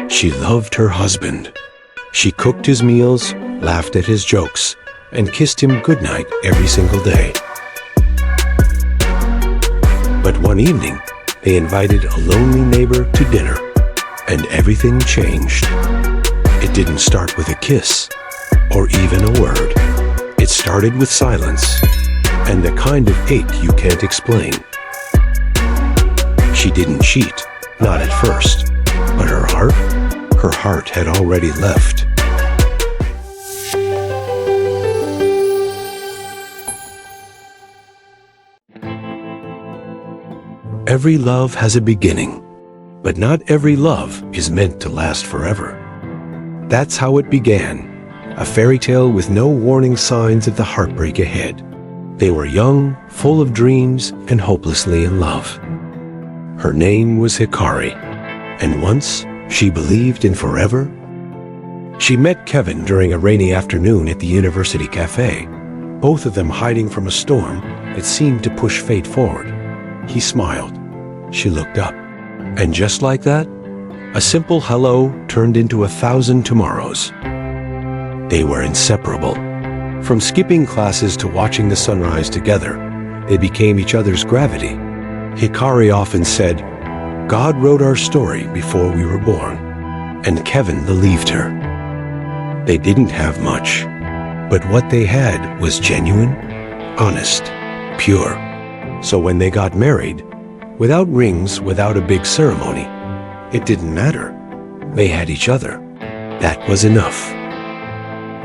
She loved her husband. She cooked his meals, laughed at his jokes, and kissed him goodnight every single day. But one evening, they invited a lonely neighbor to dinner, and everything changed. It didn't start with a kiss, or even a word. It started with silence, and the kind of ache you can't explain. She didn't cheat, not at first, but her heart had already left. Every love has a beginning, but not every love is meant to last forever. That's how it began, a fairy tale with no warning signs of the heartbreak ahead. They were young, full of dreams, and hopelessly in love. Her name was Hikari, and once she believed in forever. She met Kevin during a rainy afternoon at the university cafe, both of them hiding from a storm that seemed to push fate forward. He smiled. She looked up. And just like that, a simple hello turned into 1,000 tomorrows. They were inseparable. From skipping classes to watching the sunrise together, they became each other's gravity. Hikari often said, "God wrote our story before we were born," and Kevin believed her. They didn't have much, but what they had was genuine, honest, pure. So when they got married, without rings, without a big ceremony, it didn't matter. They had each other. That was enough.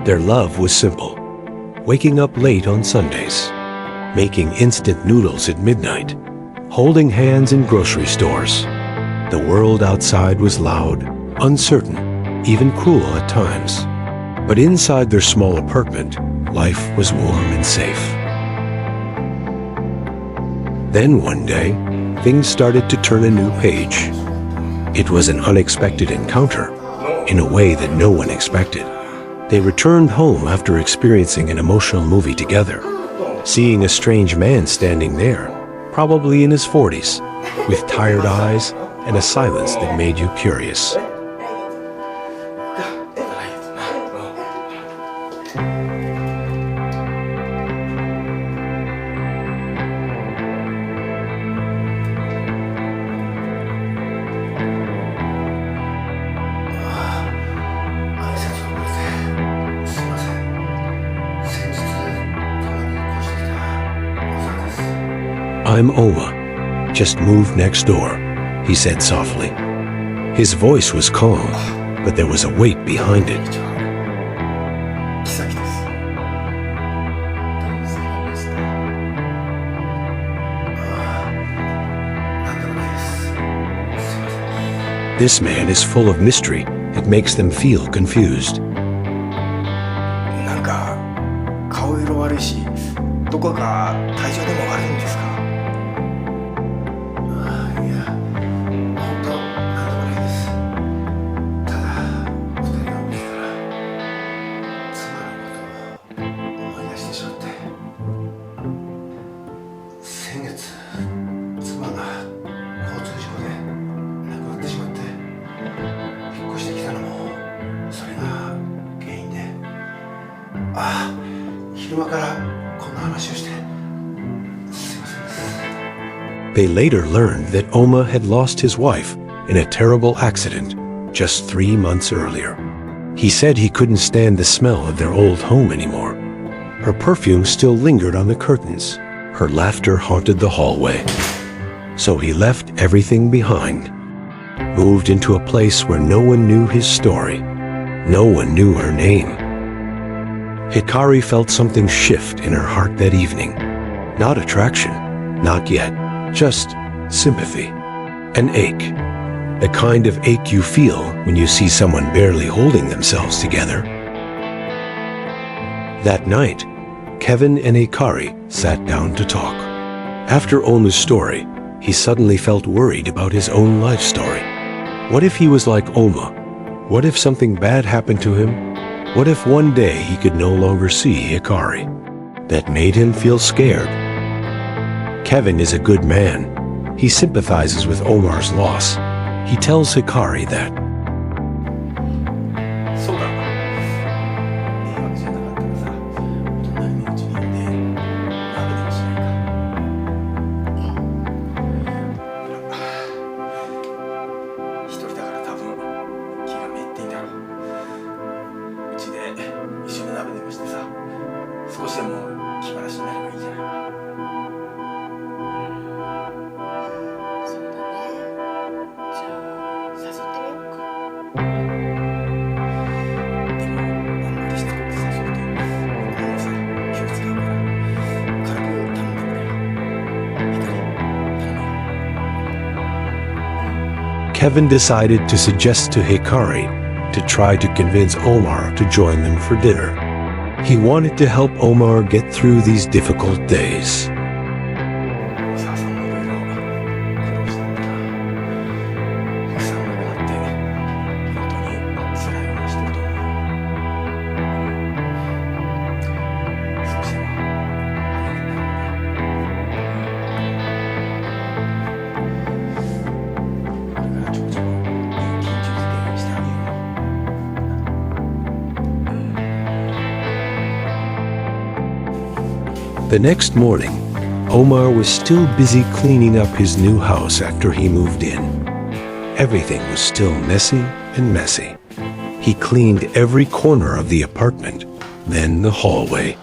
Their love was simple. Waking up late on Sundays, making instant noodles at midnight, holding hands in grocery stores. The world outside was loud, uncertain, even cruel at times. But inside their small apartment, life was warm and safe. Then one day, things started to turn a new page. It was an unexpected encounter, in a way that no one expected. They returned home after experiencing an emotional movie together, seeing a strange man standing there, probably in his 40s, with tired eyes and a silence that made you curious. "I'm Oma. Just moved next door," he said softly. His voice was calm, but there was a weight behind it. This man is full of mystery. It makes them feel confused. なんか顔色悪いし、どこか体調でも悪いんですか？いや、本当なんでもないです。ただ二人が起きたら妻のことを思い出してしまって、先月妻が交通事故で亡くなってしまって、引っ越してきたのもそれが原因で、昼間からこんな話をしてすいませんです。They later learned that Oma had lost his wife in a terrible accident just 3 months earlier. He said he couldn't stand the smell of their old home anymore. Her perfume still lingered on the curtains. Her laughter haunted the hallway. So he left everything behind, moved into a place where no one knew his story. No one knew her name. Hikari felt something shift in her heart that evening. Not attraction, not yet, just sympathy. An ache. The kind of ache you feel when you see someone barely holding themselves together. That night, Kevin and Hikari sat down to talk. After Oma's story, he suddenly felt worried about his own life story. What if he was like Oma? What if something bad happened to him? What if one day he could no longer see Hikari? That made him feel scared. Kevin is a good man. He sympathizes with Omar's loss. He tells Hikari that. Kevin decided to suggest to Hikari to try to convince Omar to join them for dinner. He wanted to help Omar get through these difficult days. 小沢さんもいろいろ苦労してるからたくさん亡くなって本当に辛い思いしてると思う。少しでも励みになるので、これからちょこちょこ緊急付けしてあげよう。The next morning, Omar was still busy cleaning up his new house after he moved in. Everything was still messy and messy. He cleaned every corner of the apartment, then the hallway.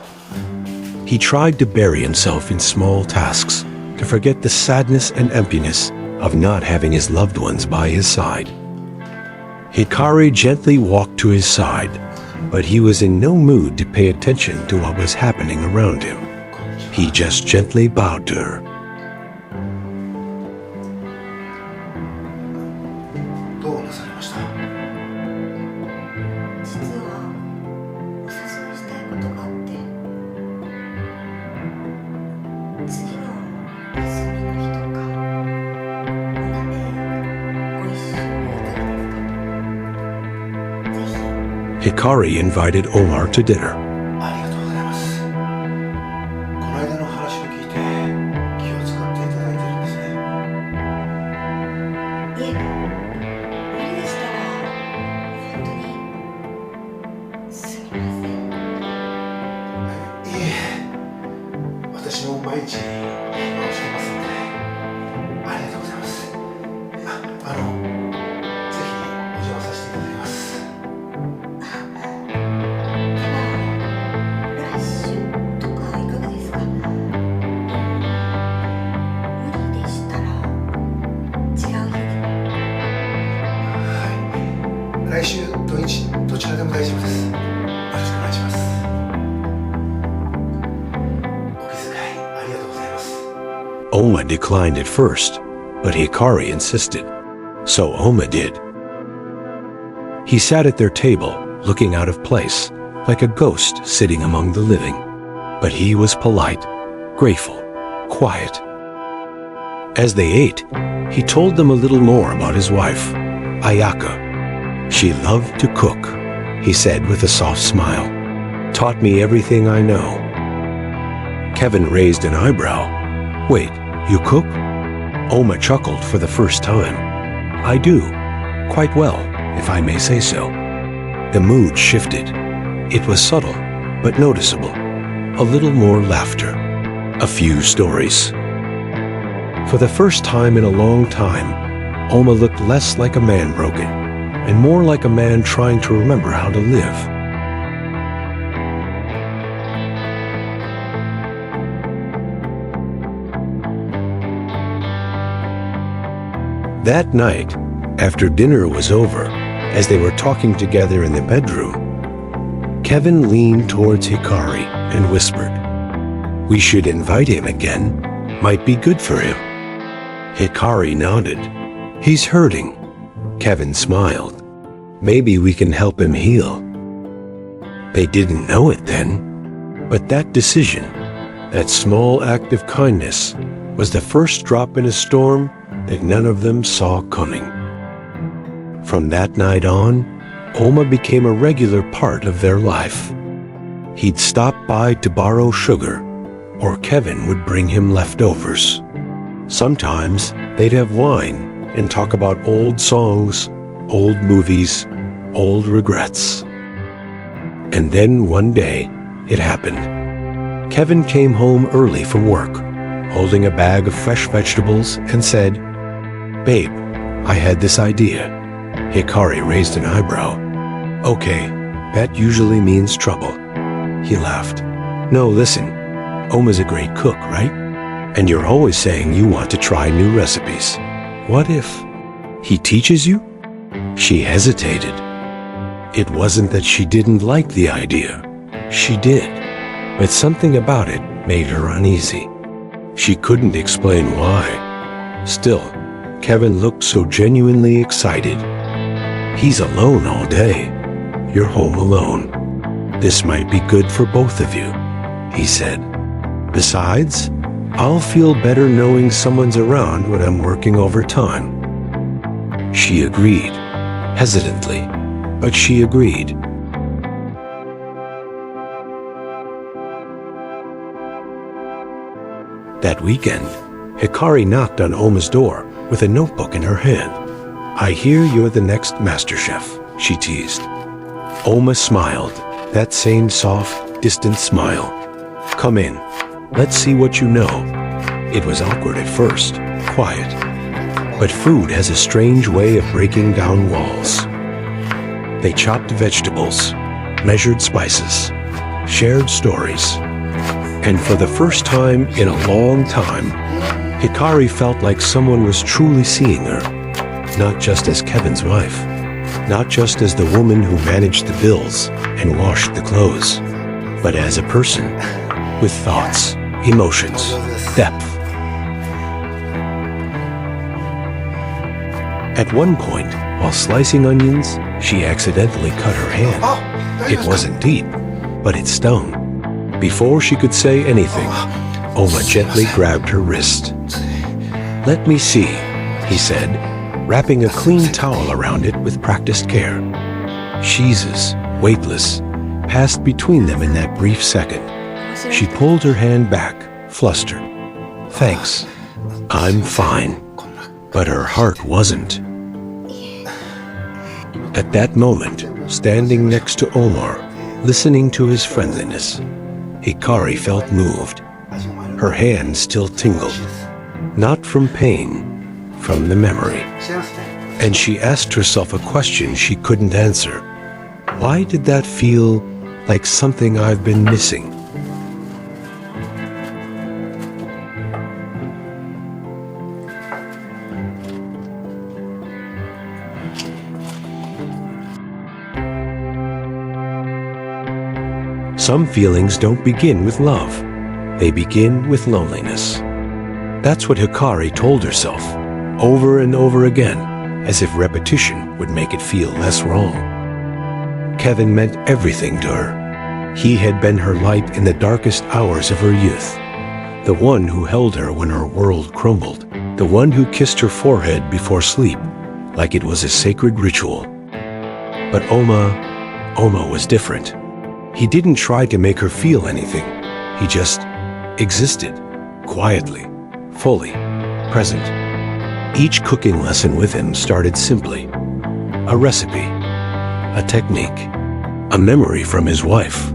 He tried to bury himself in small tasks to forget the sadness and emptiness of not having his loved ones by his side. Hikari gently walked to his side, but he was in no mood to pay attention to what was happening around him. He just gently bowed to her. どうなされました？実はお誘いしたいことがあって、次の休みの日とかお鍋ご一緒にいかがですか？ぜひ。 Hikari invited Omar to dinner. ありがとうございます。この間の話を聞いて気を使っていただいてるんですね。いえ、無理でしたら本当にすみません。いえ、私も毎日暇をしていますので、ありがとうございます。ぜひお邪魔させていただきます。来週とかいかがですか？無理でしたら違う日に。はい。来週土日どちらでも大丈夫です。よろしくお願いします。お気遣いありがとうございます。 Oma declined at first, but Hikari insisted. So Oma did. He sat at their table, looking out of place, like a ghost sitting among the living. But he was polite, grateful, quiet. As they ate, he told them a little more about his wife, Ayaka. She loved to cook, he said with a soft smile. Taught me everything I know. Kevin raised an eyebrow. Wait, you cook? Oma chuckled for the first time. I do. Quite well, if I may say so. The mood shifted. It was subtle, but noticeable. A little more laughter. A few stories. For the first time in a long time, Oma looked less like a man broken, and more like a man trying to remember how to live. That night, after dinner was over, as they were talking together in the bedroom, Kevin leaned towards Hikari and whispered, "We should invite him again. Might be good for him." Hikari nodded. "He's hurting." Kevin smiled. "Maybe we can help him heal." They didn't know it then, but that decision, that small act of kindness, was the first drop in a storm that none of them saw coming. From that night on, Oma became a regular part of their life. He'd stop by to borrow sugar, or Kevin would bring him leftovers. Sometimes they'd have wine and talk about old songs, old movies, old regrets. And then one day, it happened. Kevin came home early from work, holding a bag of fresh vegetables, and said, "Babe, I had this idea." Hikari raised an eyebrow. "Okay, that usually means trouble." He laughed. "No, listen, Oma's a great cook, right? And you're always saying you want to try new recipes. What if he teaches you?" She hesitated. It wasn't that she didn't like the idea. She did, but something about it made her uneasy. She couldn't explain why. Still, Kevin looked so genuinely excited. He's alone all day. You're home alone. This might be good for both of you, he said. Besides, I'll feel better knowing someone's around when I'm working overtime. She agreed, hesitantly, but she agreed. That weekend, Hikari knocked on Oma's door with a notebook in her hand. I hear you're the next master chef, she teased. Oma smiled, that same soft, distant smile. Come in. Let's see what you know. It was awkward at first, quiet. But food has a strange way of breaking down walls. They chopped vegetables, measured spices, shared stories. And for the first time in a long time, Hikari felt like someone was truly seeing her, not just as Kevin's wife, not just as the woman who managed the bills and washed the clothes, but as a person with thoughts, emotions, depth. At one point, while slicing onions, she accidentally cut her hand. It wasn't deep, but it stung. Before she could say anything, Oma gently grabbed her wrist. Let me see, he said, wrapping a clean towel around it with practiced care. Cheeses, weightless, passed between them in that brief second. She pulled her hand back, flustered. Thanks. I'm fine. But her heart wasn't. At that moment, standing next to Omar, listening to his friendliness, Hikari felt moved. Her hand still tingled. Not from pain, from the memory. And she asked herself a question she couldn't answer. Why did that feel like something I've been missing? Some feelings don't begin with love. They begin with loneliness. That's what Hikari told herself, over and over again, as if repetition would make it feel less wrong. Kevin meant everything to her. He had been her light in the darkest hours of her youth, the one who held her when her world crumbled, the one who kissed her forehead before sleep, like it was a sacred ritual. But Oma was different. He didn't try to make her feel anything. He just existed, quietly, fully, present. Each cooking lesson with him started simply. A recipe, a technique, a memory from his wife.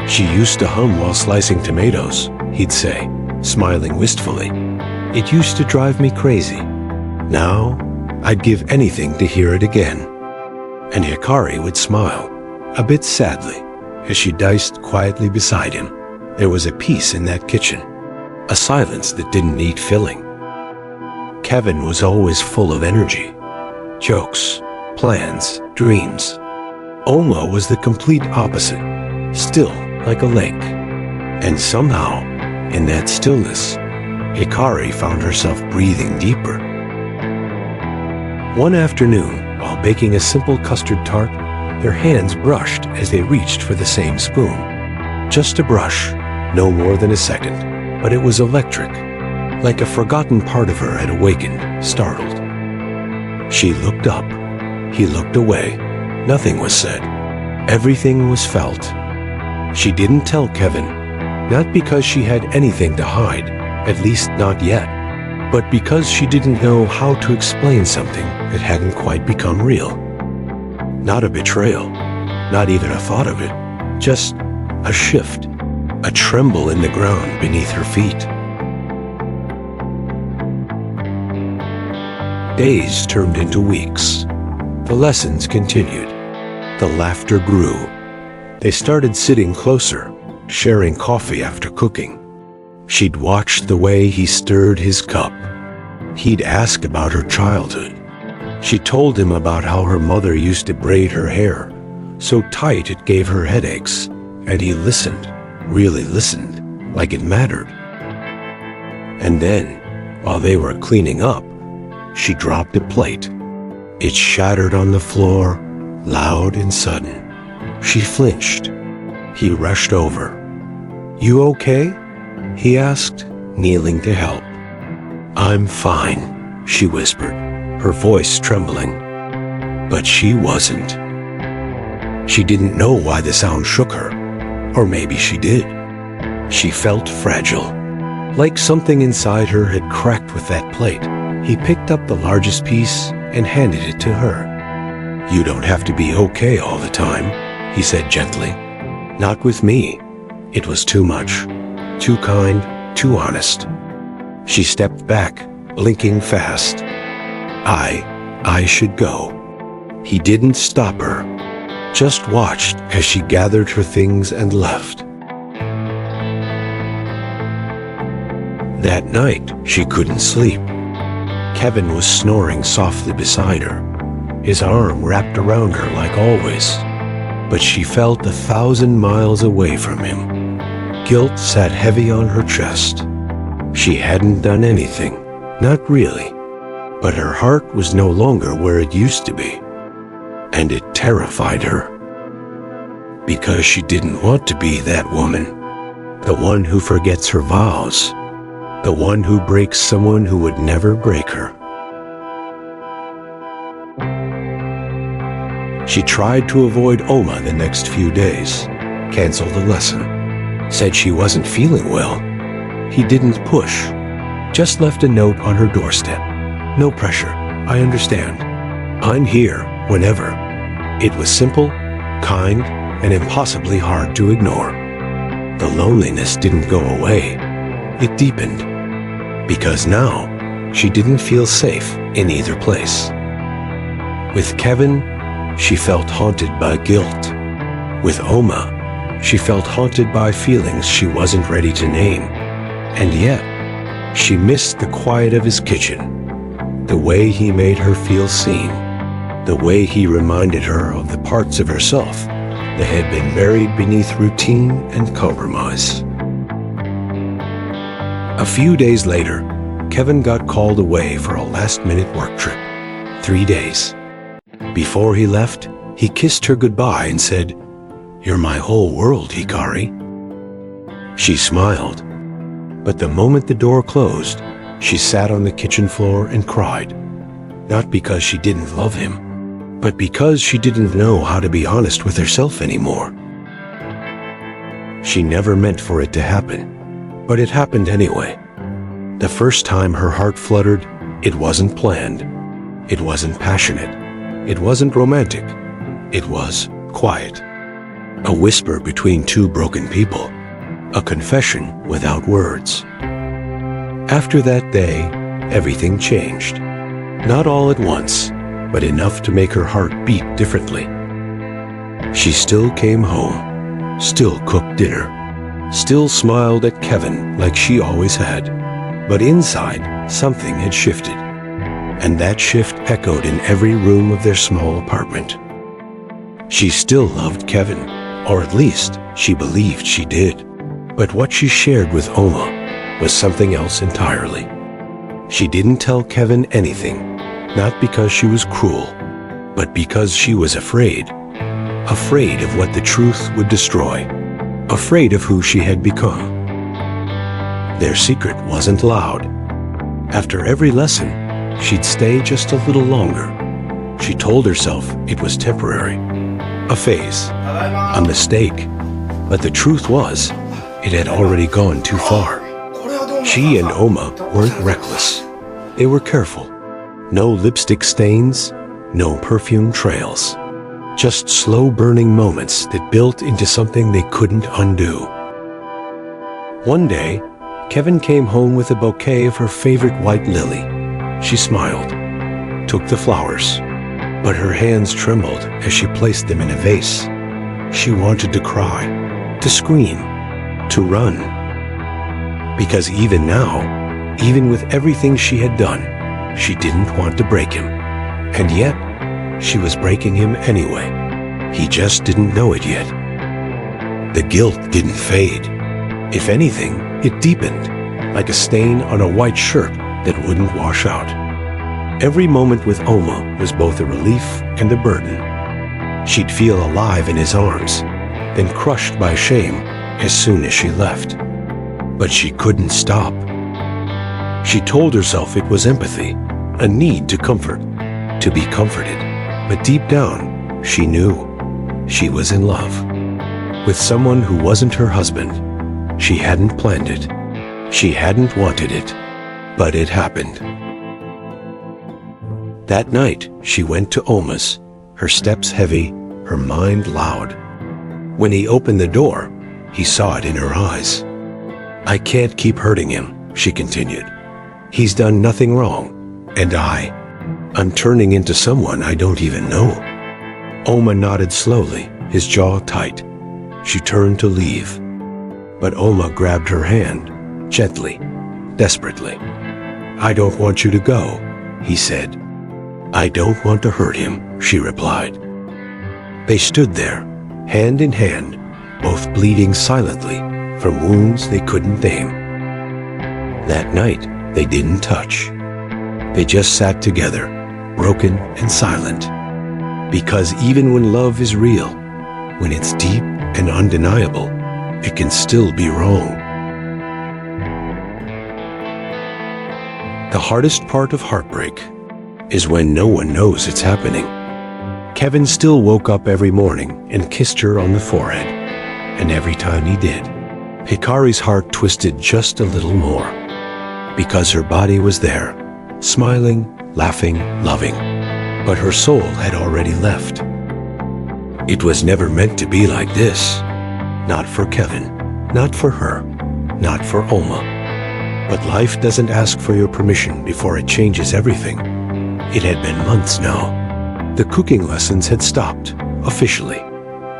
She used to hum while slicing tomatoes, he'd say, smiling wistfully. It used to drive me crazy. Now, I'd give anything to hear it again. And Hikari would smile, a bit sadly, as she diced quietly beside him. There was a peace in that kitchen, a silence that didn't need filling. Kevin was always full of energy, jokes, plans, dreams. Oma was the complete opposite, still like a lake. And somehow, in that stillness, Hikari found herself breathing deeper. One afternoon, while baking a simple custard tart, their hands brushed as they reached for the same spoon. Just a brush, no more than a second, but it was electric, like a forgotten part of her had awakened, startled. She looked up. He looked away. Nothing was said. Everything was felt. She didn't tell Kevin, not because she had anything to hide, at least not yet, but because she didn't know how to explain something that hadn't quite become real. Not a betrayal, not even a thought of it, just a shift, a tremble in the ground beneath her feet. Days turned into weeks. The lessons continued. The laughter grew. They started sitting closer, sharing coffee after cooking. She'd watched the way he stirred his cup. He'd ask about her childhood. She told him about how her mother used to braid her hair, so tight it gave her headaches, and he listened, really listened, like it mattered. And then, while they were cleaning up, she dropped a plate. It shattered on the floor, loud and sudden. She flinched. He rushed over. "You okay?" he asked, kneeling to help. "I'm fine," she whispered, her voice trembling. But she wasn't. She didn't know why the sound shook her, or maybe she did. She felt fragile, like something inside her had cracked with that plate. He picked up the largest piece and handed it to her. "You don't have to be okay all the time," he said gently. "Not with me. It was too much, too kind, too honest." She stepped back, blinking fast. I should go." He didn't stop her, just watched as she gathered her things and left. That night, she couldn't sleep. Kevin was snoring softly beside her, his arm wrapped around her like always. But she felt 1,000 miles away from him. Guilt sat heavy on her chest. She hadn't done anything, not really, but her heart was no longer where it used to be. And it terrified her. Because she didn't want to be that woman, the one who forgets her vows, the one who breaks someone who would never break her. She tried to avoid Oma the next few days, canceled the lesson, said she wasn't feeling well. He didn't push, just left a note on her doorstep. "No pressure, I understand. I'm here whenever." It was simple, kind, and impossibly hard to ignore. The loneliness didn't go away. It deepened. Because now, she didn't feel safe in either place. With Kevin, she felt haunted by guilt. With Oma, she felt haunted by feelings she wasn't ready to name. And yet, she missed the quiet of his kitchen, the way he made her feel seen, the way he reminded her of the parts of herself that had been buried beneath routine and compromise. A few days later, Kevin got called away for a last-minute work trip. 3 days. Before he left, he kissed her goodbye and said, "You're my whole world, Hikari." She smiled, but the moment the door closed, she sat on the kitchen floor and cried. Not because she didn't love him, but because she didn't know how to be honest with herself anymore. She never meant for it to happen, but it happened anyway. The first time her heart fluttered, it wasn't planned. It wasn't passionate. It wasn't romantic. It was quiet. A whisper between two broken people. A confession without words. After that day, everything changed. Not all at once, but enough to make her heart beat differently. She still came home, still cooked dinner, still smiled at Kevin like she always had. But inside, something had shifted. And that shift echoed in every room of their small apartment. She still loved Kevin, or at least she believed she did. But what she shared with Oma was something else entirely. She didn't tell Kevin anything, not because she was cruel, but because she was afraid. Afraid of what the truth would destroy. Afraid of who she had become. Their secret wasn't loud. After every lesson, she'd stay just a little longer. She told herself it was temporary, a phase, a mistake. But the truth was, it had already gone too far. She and Oma weren't reckless. They were careful. No lipstick stains, no perfume trails. Just slow-burning moments that built into something they couldn't undo. One day, Kevin came home with a bouquet of her favorite white lily. She smiled, took the flowers, but her hands trembled as she placed them in a vase. She wanted to cry, to scream, to run. Because even now, even with everything she had done, she didn't want to break him. And yet, she was breaking him anyway. He just didn't know it yet. The guilt didn't fade. If anything, it deepened, like a stain on a white shirt that wouldn't wash out. Every moment with Oma was both a relief and a burden. She'd feel alive in his arms, then crushed by shame as soon as she left. But she couldn't stop. She told herself it was empathy, a need to comfort, to be comforted. But deep down, she knew she was in love with someone who wasn't her husband. She hadn't planned it. She hadn't wanted it, but it happened. That night, she went to Oma's, her steps heavy, her mind loud. When he opened the door, he saw it in her eyes. "I can't keep hurting him," she continued. "He's done nothing wrong, and I'm turning into someone I don't even know." Oma nodded slowly, his jaw tight. She turned to leave, but Oma grabbed her hand, gently, desperately. "I don't want you to go," he said. "I don't want to hurt him," she replied. They stood there, hand in hand, both bleeding silently from wounds they couldn't name. That night, they didn't touch. They just sat together, broken and silent. Because even when love is real, when it's deep and undeniable, it can still be wrong. The hardest part of heartbreak is when no one knows it's happening. Kevin still woke up every morning and kissed her on the forehead, and every time he did, Hikari's heart twisted just a little more, because her body was there, smiling, laughing, loving, but her soul had already left. It was never meant to be like this. Not for Kevin, not for her, not for Oma. But life doesn't ask for your permission before it changes everything. It had been months now. The cooking lessons had stopped, officially.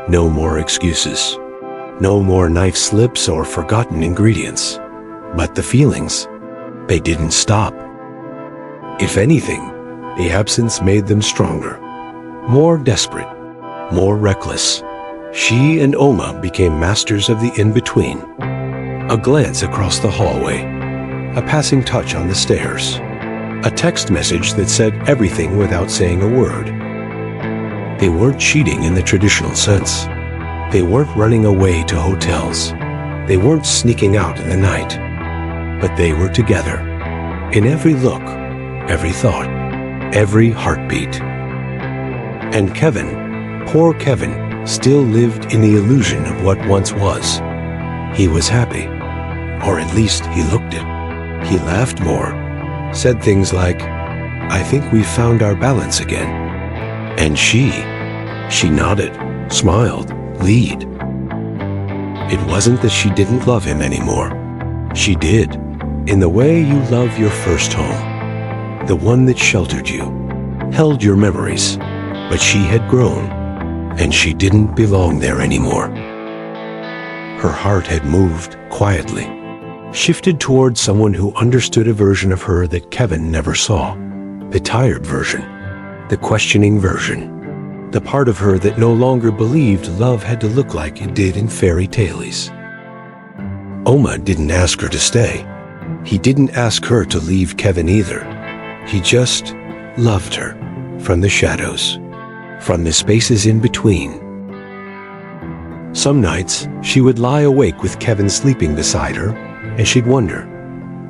No more excuses. No more knife slips or forgotten ingredients. But the feelings, they didn't stop. If anything, the absence made them stronger, more desperate, more reckless. She and Oma became masters of the in-between. A glance across the hallway, a passing touch on the stairs, a text message that said everything without saying a word. They weren't cheating in the traditional sense. They weren't running away to hotels. They weren't sneaking out in the night. But they were together, in every look, every thought, every heartbeat. And Kevin, poor Kevin, still lived in the illusion of what once was. He was happy, or at least he looked it. He laughed more, said things like, "I think we've found our balance again." And she nodded, smiled, lead. It wasn't that she didn't love him anymore. She did, in the way you love your first home, the one that sheltered you, held your memories, but she had grown, and she didn't belong there anymore. Her heart had moved quietly, shifted towards someone who understood a version of her that Kevin never saw, the tired version, the questioning version, the part of her that no longer believed love had to look like it did in fairy tales. Oma didn't ask her to stay. He didn't ask her to leave Kevin either. He just loved her from the shadows, from the spaces in between. Some nights, she would lie awake with Kevin sleeping beside her, and she'd wonder,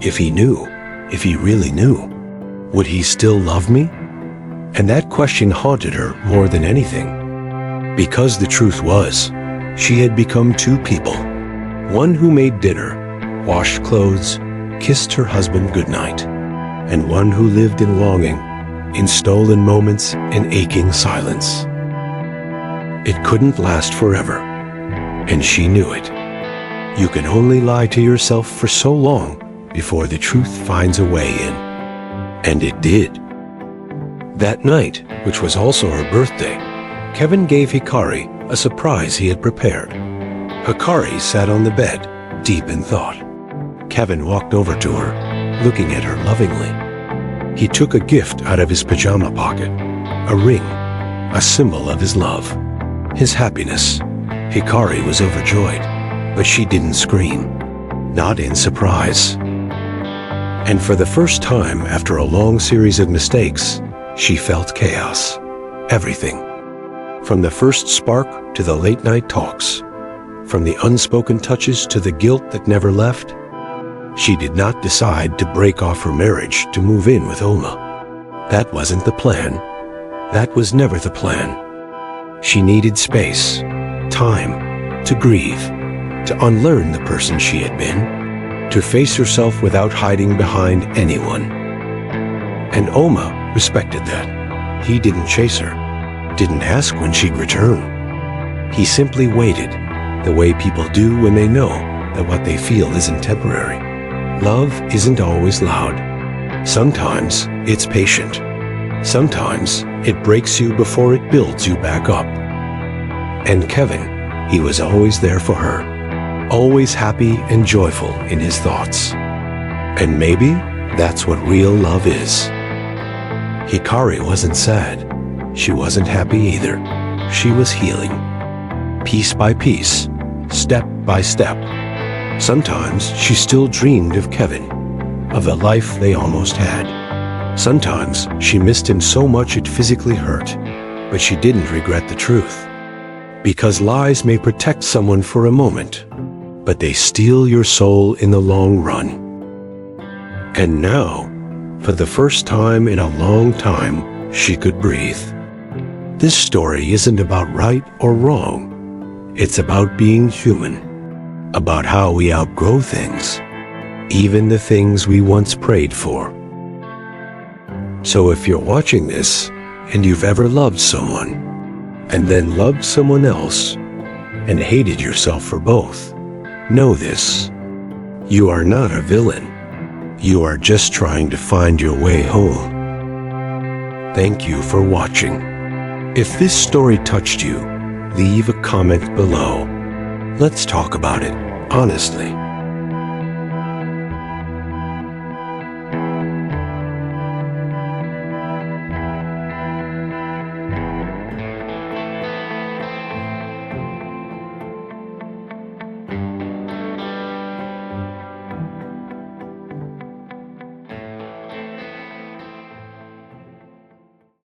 if he knew, if he really knew, would he still love me? And that question haunted her more than anything. Because the truth was, she had become two people. One who made dinner, washed clothes, kissed her husband goodnight, and one who lived in longing, in stolen moments and aching silence. It couldn't last forever, and she knew it. You can only lie to yourself for so long before the truth finds a way in. And it did. That night, which was also her birthday, Kevin gave Hikari a surprise he had prepared. Hikari sat on the bed, deep in thought. Kevin walked over to her, looking at her lovingly. He took a gift out of his pajama pocket, a ring, a symbol of his love, his happiness. Hikari was overjoyed, but she didn't scream, not in surprise. And for the first time after a long series of mistakes, she felt chaos. Everything. From the first spark to the late-night talks. From the unspoken touches to the guilt that never left. She did not decide to break off her marriage to move in with Oma. That wasn't the plan. That was never the plan. She needed space, time, to grieve, to unlearn the person she had been, to face herself without hiding behind anyone. And Oma respected that. He didn't chase her, didn't ask when she'd return. He simply waited, the way people do when they know that what they feel isn't temporary. Love isn't always loud. Sometimes it's patient. Sometimes it breaks you before it builds you back up. And Kevin, he was always there for her, always happy and joyful in his thoughts. And maybe that's what real love is. Hikari wasn't sad. She wasn't happy either. She was healing. Piece by piece, step by step. Sometimes she still dreamed of Kevin, of the life they almost had. Sometimes she missed him so much it physically hurt, but she didn't regret the truth. Because lies may protect someone for a moment, but they steal your soul in the long run. And now, for the first time in a long time, she could breathe. This story isn't about right or wrong. It's about being human. About how we outgrow things, even the things we once prayed for. So if you're watching this, and you've ever loved someone, and then loved someone else, and hated yourself for both, know this. You are not a villain. You are just trying to find your way home. Thank you for watching. If this story touched you, leave a comment below. Let's talk about it, honestly.